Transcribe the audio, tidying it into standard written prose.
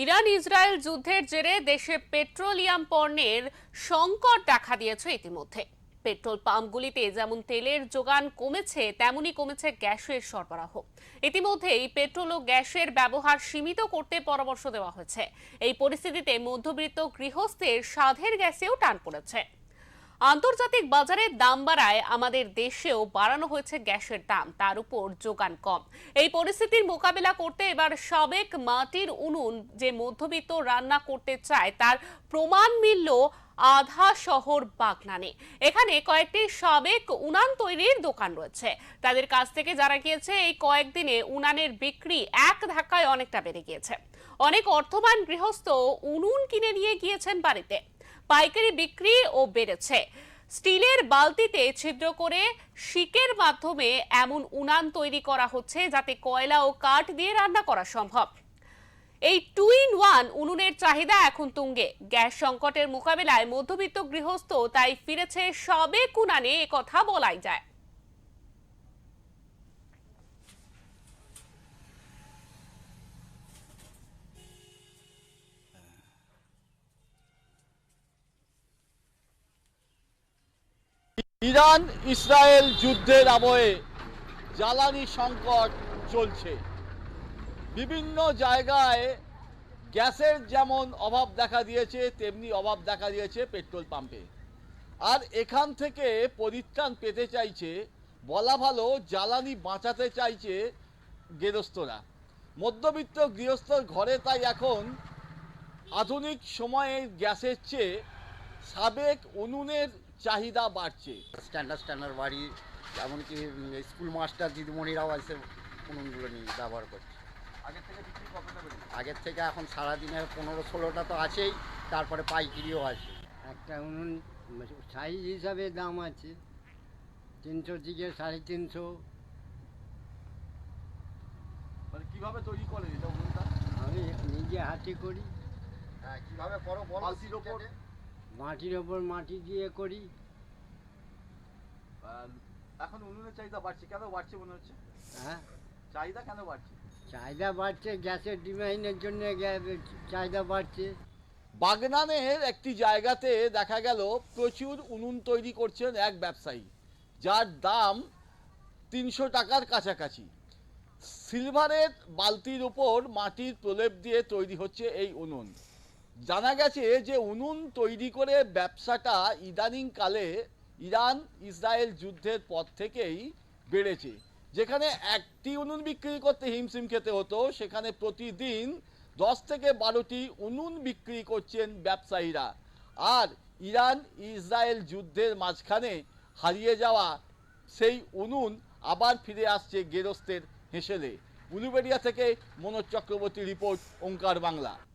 Iran Israel যুদ্ধের জেরে দেশে পেট্রোলিয়াম পণ্যের সংকট দেখা দিয়েছে ইতিমধ্যে। পেট্রোল পাম্পগুলিতে যেমন তেলের যোগান কমেছে, তেমনি কমেছে গ্যাসের সরবরাহ। ইতিমধ্যেই পেট্রোল ও গ্যাসের ব্যবহার সীমিত করতে পরামর্শ দেওয়া হয়েছে। এই পরিস্থিতিতে মধ্যবিত্ত গৃহস্থের সাধের গ্যাসেও টান পড়েছে। আন্তর্জাতিক বাজারে দাম বাড়ায় আমাদের দেশেও বাড়ানো হয়েছে গ্যাসের দাম, তার উপর যোগান কম। এই পরিস্থিতির মোকাবিলা করতে এবার সাবেক মাটির উনুন যে মধ্যবিত্ত রান্না করতে চায় তার প্রমাণ মিলল আধা শহর বাগনানে। এখানে কয়েকটি সাবেক উনান তৈরির দোকান রয়েছে। তাদের কাছ থেকে জানা গিয়েছে এই কয়েকদিনে উনানের বিক্রি এক ধাক্কায় অনেকটা বেড়ে গিয়েছে। অনেক অর্থবান গৃহস্থ উনুন কিনে নিয়ে গিয়েছেন বাড়িতে। পাইকারি বিক্রি ও বেড়েছে। স্টিলের বালতিতে ছিদ্র করে শিকের মাধ্যমে এমন উনান তৈরি করা হচ্ছে যাতে কয়লা ও কাঠ দিয়ে রান্না করা সম্ভব। এই 2-in-1 উনুনের চাহিদা এখন তুঙ্গে। গ্যাস সংকটের মোকাবিলায় মধ্যবিত্ত গৃহস্থ তাই ফিরেছে সাবেক উনানে, একথা বলাই যায়। ইরান ইসরায়েল যুদ্ধের আবহে জ্বালানি সংকট চলছে। বিভিন্ন জায়গায় গ্যাসের যেমন অভাব দেখা দিয়েছে, তেমনি অভাব দেখা দিয়েছে পেট্রোল পাম্পে। আর এখান থেকে পরিত্রাণ পেতে চাইছে, বলা ভালো জ্বালানি বাঁচাতে চাইছে গৃহস্থরা। মধ্যবিত্ত গৃহস্থর ঘরে তাই এখন আধুনিক সময়ের গ্যাসের চেয়ে সাবেক উনুনের চাহিদা বাড়ছে। স্ট্যান্ডার্ড বাড়ি, এমনকি স্কুল মাস্টার দিদিমণিরাও এসে উনুনগুলো নিয়ে ব্যবহার করছে। আগের থেকে এখন সারাদিনে 15-16টা তো আছেই, তারপরে পাইকিরিও আছে। একটা উনুন সাইজ হিসাবে দাম আছে 300 থেকে 350। মানে কিভাবে তৈরি করে এটা উনুনটা? আমি নিজে হাতে করি। হ্যাঁ, কীভাবে করো বলো। বালতির ওপর মাটির ওপর মাটি দিয়ে করি। এখন উনুনের চাহিদা বাড়ছে, কেন বাড়ছে মনে হচ্ছে? হ্যাঁ, চাহিদা কেন বাড়ছে? চাহিদা বাড়ছে, গ্যাসের ডিমান্ডের জন্য চাহিদা বাড়ছে। বাগনানের একটি জায়গাতে দেখা গেল প্রচুর উনুন তৈরি করছেন এক ব্যবসায়ী, যার দাম 300 টাকার কাছাকাছি। সিলভারের বালতির উপর মাটির প্রলেপ দিয়ে তৈরি হচ্ছে এই উনুন। জানা গেছে যে উনুন তৈরি করে ব্যবসাটা ইদানিংকালে ইরান ইসরায়েল যুদ্ধের পর থেকেই বেড়েছে। যেখানে একটি উনুন বিক্রি করতে হিমশিম খেতে হতো, সেখানে প্রতিদিন 10 থেকে 12টি উনুন বিক্রি করছেন ব্যবসায়ীরা। আর ইরান ইসরায়েল যুদ্ধের মাঝখানে হারিয়ে যাওয়া সেই উনুন আবার ফিরে আসছে গেরস্তের হেসেলে। উলুবেড়িয়া থেকে মনোজ চক্রবর্তী রিপোর্ট, ওঙ্কার বাংলা।